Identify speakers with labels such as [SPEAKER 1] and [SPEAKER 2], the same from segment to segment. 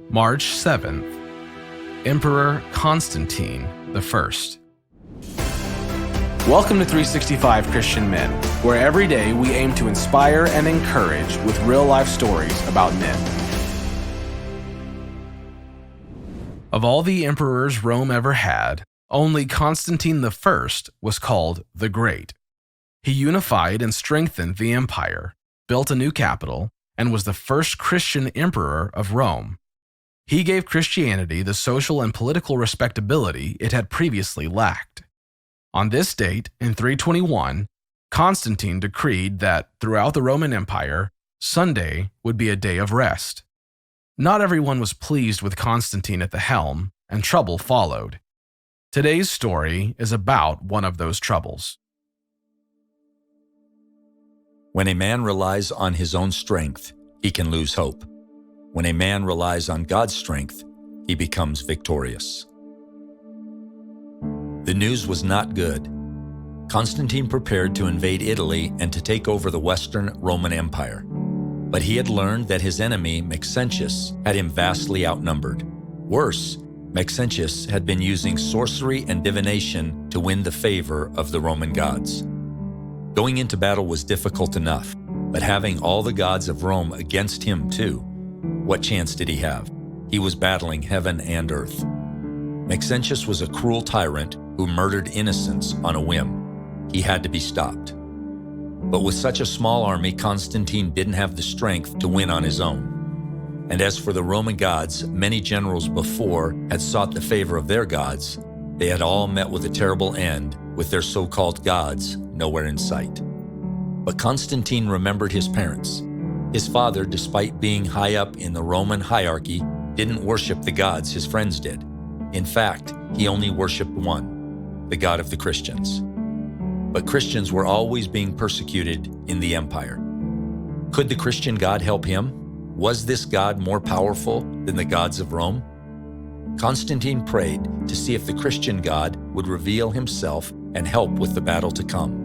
[SPEAKER 1] March 7th, Emperor Constantine I. Welcome to 365 Christian Men, where every day we aim to inspire and encourage with real-life stories about men. Of all the emperors Rome ever had, only Constantine I was called the Great. He unified and strengthened the empire, built a new capital, and was the first Christian emperor of Rome. He gave Christianity the social and political respectability it had previously lacked. On this date, in 321, Constantine decreed that throughout the Roman Empire, Sunday would be a day of rest. Not everyone was pleased with Constantine at the helm, and trouble followed. Today's story is about one of those troubles.
[SPEAKER 2] When a man relies on his own strength, he can lose hope. When a man relies on God's strength, he becomes victorious. The news was not good. Constantine prepared to invade Italy and to take over the Western Roman Empire. But he had learned that his enemy, Maxentius, had him vastly outnumbered. Worse, Maxentius had been using sorcery and divination to win the favor of the Roman gods. Going into battle was difficult enough, but having all the gods of Rome against him too, what chance did he have? He was battling heaven and earth. Maxentius was a cruel tyrant who murdered innocents on a whim. He had to be stopped. But with such a small army, Constantine didn't have the strength to win on his own. And as for the Roman gods, many generals before had sought the favor of their gods. They had all met with a terrible end, with their so-called gods nowhere in sight. But Constantine remembered his parents. His father, despite being high up in the Roman hierarchy, didn't worship the gods his friends did. In fact, he only worshiped one, the God of the Christians. But Christians were always being persecuted in the empire. Could the Christian God help him? Was this God more powerful than the gods of Rome? Constantine prayed to see if the Christian God would reveal himself and help with the battle to come.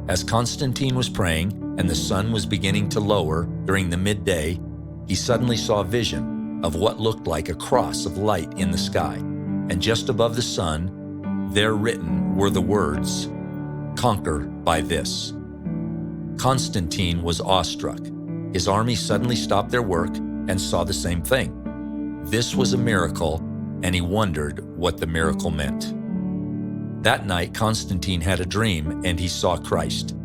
[SPEAKER 2] As Constantine was praying and the sun was beginning to lower during the midday, he suddenly saw a vision of what looked like a cross of light in the sky. And just above the sun, there written were the words, "Conquer by this." Constantine was awestruck. His army suddenly stopped their work and saw the same thing. This was a miracle, and he wondered what the miracle meant. That night, Constantine had a dream, and he saw Christ.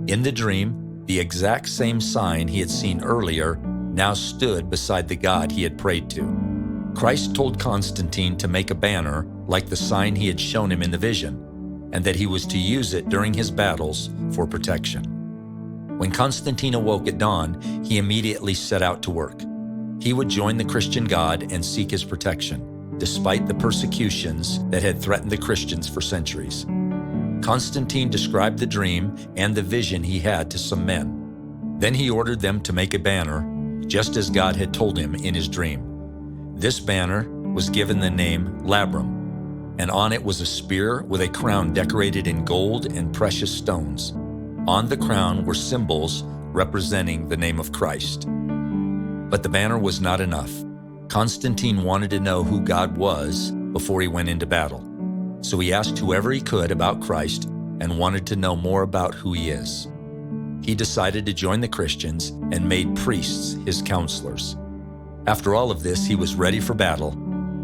[SPEAKER 2] In the dream, the exact same sign he had seen earlier now stood beside the God he had prayed to. Christ told Constantine to make a banner like the sign he had shown him in the vision, and that he was to use it during his battles for protection. When Constantine awoke at dawn, he immediately set out to work. He would join the Christian God and seek his protection, despite the persecutions that had threatened the Christians for centuries. Constantine described the dream and the vision he had to some men. Then he ordered them to make a banner, just as God had told him in his dream. This banner was given the name Labrum, and on it was a spear with a crown decorated in gold and precious stones. On the crown were symbols representing the name of Christ. But the banner was not enough. Constantine wanted to know who God was before he went into battle. So he asked whoever he could about Christ and wanted to know more about who he is. He decided to join the Christians and made priests his counselors. After all of this, he was ready for battle,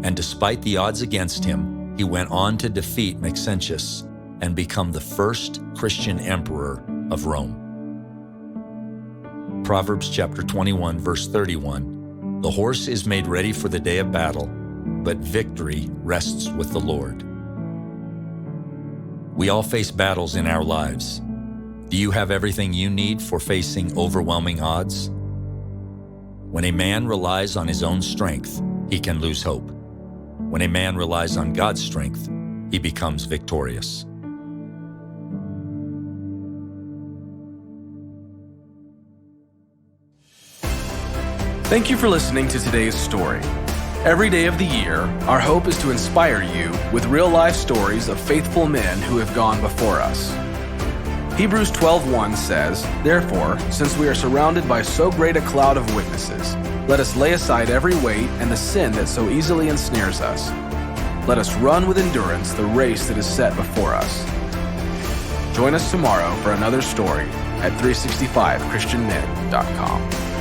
[SPEAKER 2] and despite the odds against him, he went on to defeat Maxentius and become the first Christian emperor of Rome. Proverbs chapter 21, verse 31, "The horse is made ready for the day of battle, but victory rests with the Lord." We all face battles in our lives. Do you have everything you need for facing overwhelming odds? When a man relies on his own strength, he can lose hope. When a man relies on God's strength, he becomes victorious.
[SPEAKER 1] Thank you for listening to today's story. Every day of the year, our hope is to inspire you with real-life stories of faithful men who have gone before us. Hebrews 12:1 says, "Therefore, since we are surrounded by so great a cloud of witnesses, Let us lay aside every weight and the sin that so easily ensnares us. Let us run with endurance the race that is set before us. Join us tomorrow for another story at 365christianmen.com.